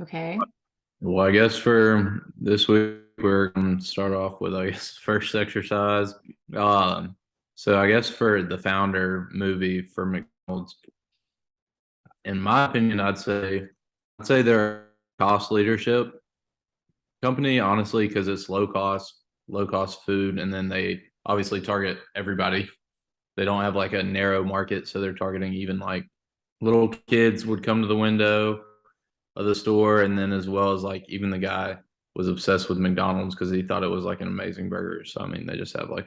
Okay. Well, I guess for this week, we're going to start off with, I guess, first exercise. So I guess for the founder movie for McDonald's, in my opinion, I'd say they're a cost leadership company, honestly, because it's low cost food, and then they obviously target everybody. They don't have like a narrow market, so they're targeting even like little kids would come to the window of the store, and then as well as like even the guy was obsessed with McDonald's because he thought it was like an amazing burger. So I mean, they just have like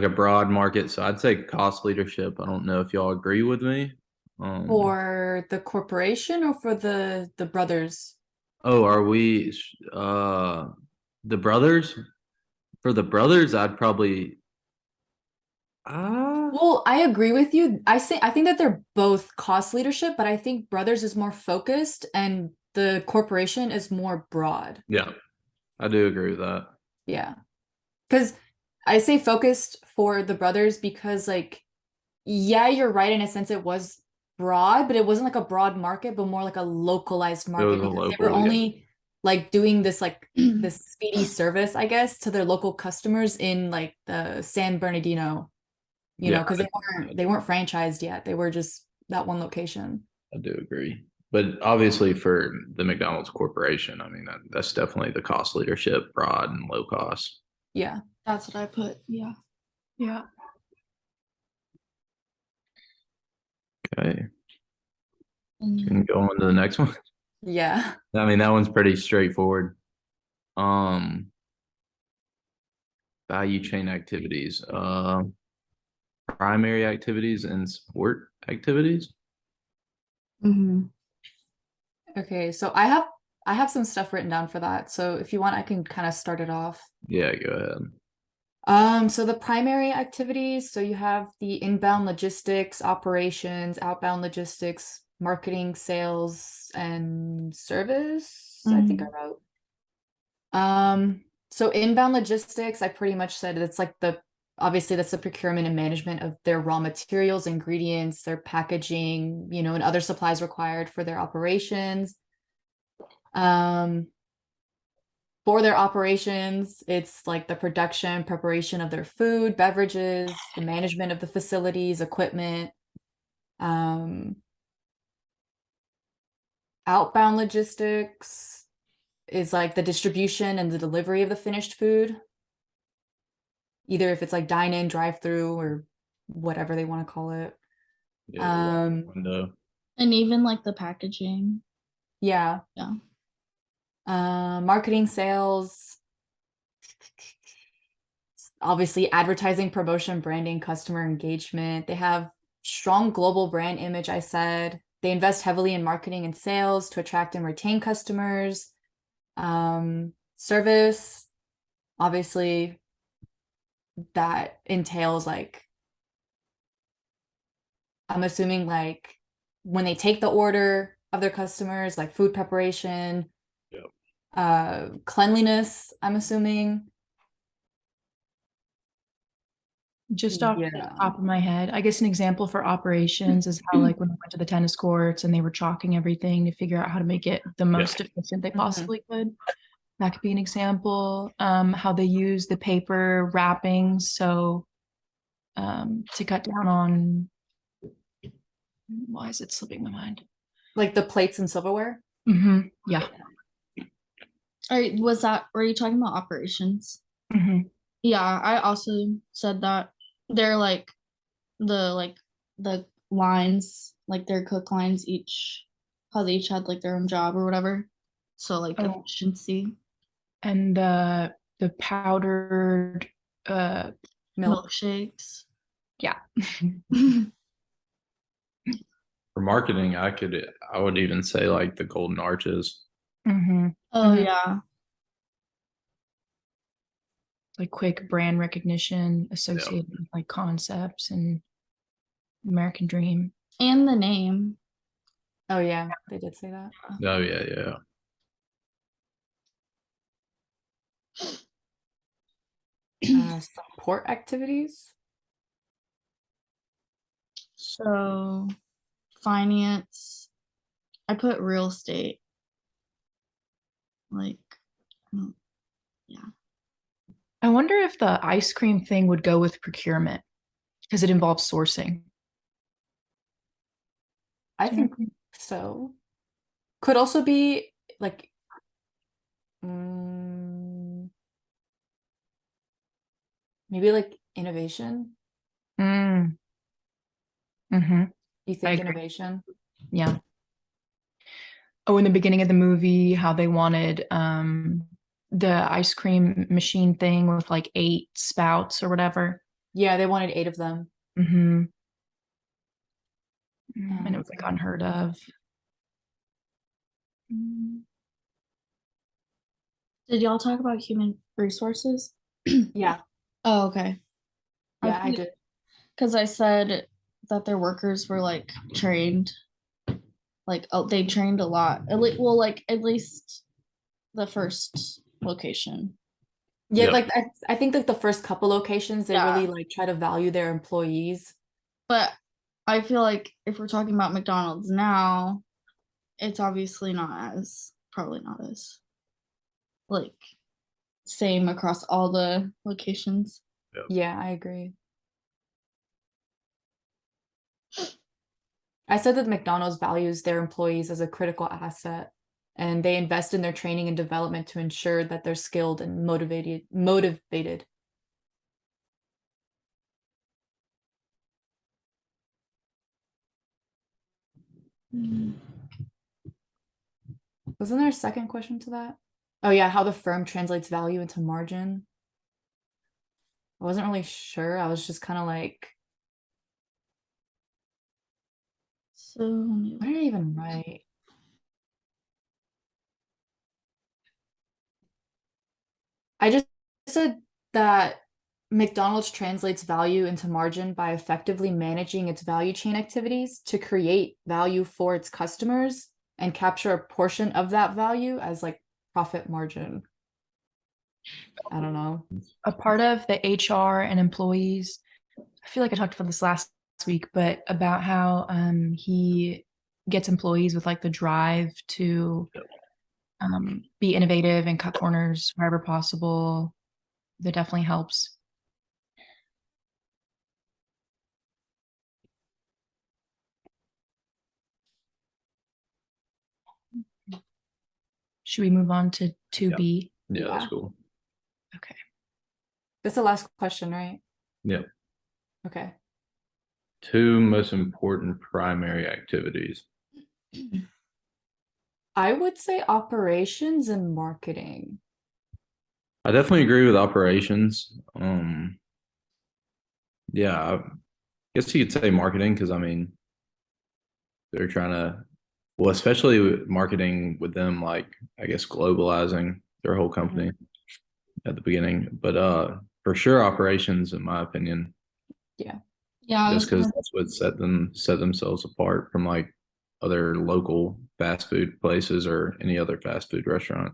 a broad market. So I'd say cost leadership. I don't know if y'all agree with me. Um, For the corporation or for the brothers? oh, are we the brothers? For the brothers, I'd probably uh Well, I agree with you. I think that they're both cost leadership, but I think brothers is more focused and the corporation is more broad. yeah, I do agree with that. Yeah. Because I say focused for the brothers because like yeah, you're right in a sense it was broad, but it wasn't like a broad market, but more like a localized It was market a because they were local, yeah. only like doing this like this speedy service, I guess, to their local customers in like the San Bernardino, Yeah, because they weren't franchised yet. They were just that one location. I do agree. But obviously, for the McDonald's Corporation, I mean, that's definitely the cost leadership, broad and low cost. Yeah. That's what I put. Yeah. Yeah. Okay. Can And go on to the next one. Yeah. I mean, that one's pretty straightforward. Um, Value chain activities, primary activities and support activities. mhm. Okay, so I have some stuff written down for that. So if you want, I can kind of start it off. Yeah, go ahead. So the primary activities, so you have the inbound logistics, operations, outbound logistics, marketing, sales, and service, I think I Mhm. wrote. So inbound logistics, I pretty much said it's like obviously that's the procurement and management of their raw materials, ingredients, their packaging, and other supplies required for their operations. Um, for their operations, it's like the production, preparation of their food, beverages, the management of the facilities, equipment. Um, Outbound logistics is like the distribution and the delivery of the finished food, either if it's like dine in, drive through, or whatever they want to call it. Yeah, the Um, window. And even like the packaging. yeah. Yeah. Marketing, sales, obviously advertising, promotion, branding, customer engagement. They have strong global brand image, I said. They invest heavily in marketing and sales to attract and retain customers. Service, obviously, that entails like, I'm assuming like when they take the order of their customers, like food preparation, Yep. cleanliness, I'm assuming. Just off the Yeah. top of my head, I guess an example for operations is how, like, when I went to the tennis courts and they were chalking everything to figure out how to make it the most efficient they possibly could. That could be an example. How they use the paper wrapping, so to cut down on, why is it slipping my mind? Like the plates and silverware. Yeah. Were you talking about operations? hmm Yeah, I also said that they're like the lines, like their cook lines how they each had like their own job or whatever. So like Oh, efficiency. and the powdered, uh, Milk. Milkshakes. yeah. For marketing, I would even say like the golden arches. hmm Oh yeah. Like quick brand recognition Yeah. associated with like concepts and American Dream. And the name. Oh yeah, they did say that. Oh yeah, yeah. Support activities. So finance. I put real estate. Like, yeah. I wonder if the ice cream thing would go with procurement because it involves sourcing. I think so. Could also be like maybe like innovation. Mm. Mm-hmm. You I think agree. innovation? Yeah. Oh, in the beginning of the movie, how they wanted the ice cream machine thing with like 8 spouts or whatever. Yeah, they wanted 8 of them. Mm-hmm. And it was like unheard of. Did y'all talk about human resources? Yeah, Oh, okay. yeah, I did. Because I said that their workers were like trained, like they trained a lot. Well, like at least the first location. Yeah, Yep. like I think like the first couple locations, they Yeah. really like try to value their employees. But I feel like if we're talking about McDonald's now, it's obviously probably not as like same across all the locations. Yeah, I agree. I said that McDonald's values their employees as a critical asset, and they invest in their training and development to ensure that they're skilled and motivated. Wasn't there a second question to that? Oh yeah, how the firm translates value into margin. I wasn't really sure. I was just kind of like, So what did I even write? I just said that McDonald's translates value into margin by effectively managing its value chain activities to create value for its customers and capture a portion of that value as like profit margin. I don't know. A part of the HR and employees, I feel like I talked about this last week, but about how he gets employees with like the drive to be innovative and cut corners wherever possible. That definitely helps. Should we move on to 2B? Yeah, that's Yeah. cool. Okay. That's the last question, right? Yep. Okay. 2 most important primary activities. I would say operations and marketing. I definitely agree with operations. Yeah, I guess you could say marketing because I mean they're trying to, well, especially with marketing with them, like I guess globalizing their whole company at the beginning. But for sure operations, in my opinion, Yeah. yeah, just because that's what set themselves apart from like other local fast food places or any other fast food restaurant.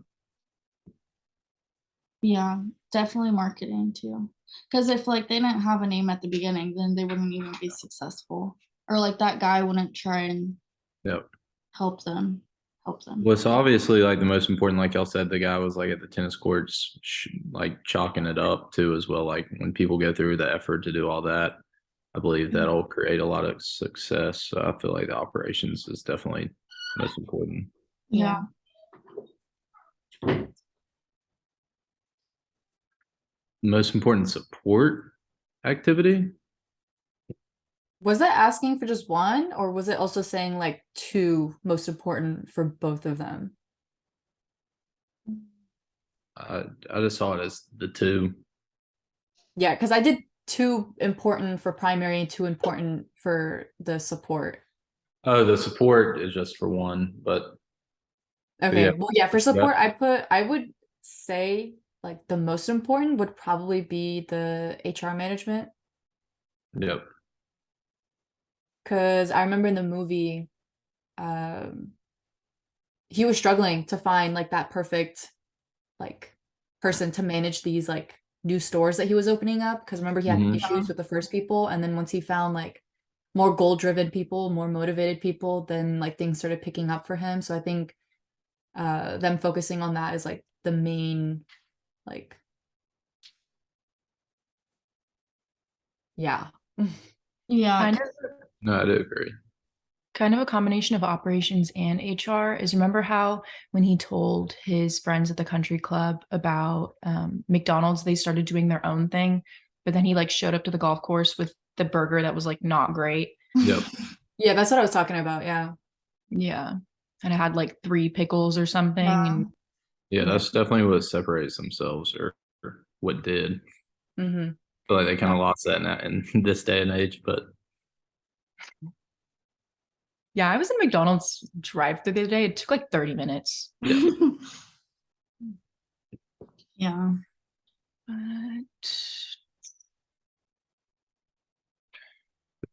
yeah, definitely marketing too. Because if like they didn't have a name at the beginning, then they wouldn't even be successful. Or like that guy wouldn't try and Yep. help them. Well, it's obviously like the most important, like y'all said, the guy was like at the tennis courts, like chalking it up too, as well. Like when people go through the effort to do all that, I believe that'll create a lot of success. So I feel like the operations is definitely most important. Yeah. Most important support activity. Was that asking for just one, or was it also saying like 2 most important for both of them? I just saw it as the 2. Yeah, because I did 2 important for primary and 2 important for the support. Oh, the support is just for 1, but Okay, yeah, well, yeah, for support, I would say like the most important would probably be the HR management. yep. Because I remember in the movie, he was struggling to find like that perfect like person to manage these like new stores that he was opening up. Because remember, he had issues with the first people, and then once he found like more goal-driven people, more motivated people, then like things started picking up for him. So I think them focusing on that is like the main, like, yeah. Yeah. Kind of No, I do agree. kind of a combination of operations and HR is, remember how when he told his friends at the country club about McDonald's, they started doing their own thing, but then he like showed up to the golf course with the burger that was like not great. Yep. Yeah, that's what I was talking about. Yeah. Yeah. And it had like 3 pickles or something. Yeah. And Yeah, that's definitely what separates themselves, or what did. Mm-hmm. I feel like they kind of lost that in this day and age, but yeah, I was in McDonald's drive-thru the other day. It took like 30 minutes. yeah. Yeah. But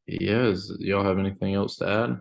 Y'all have anything else to add?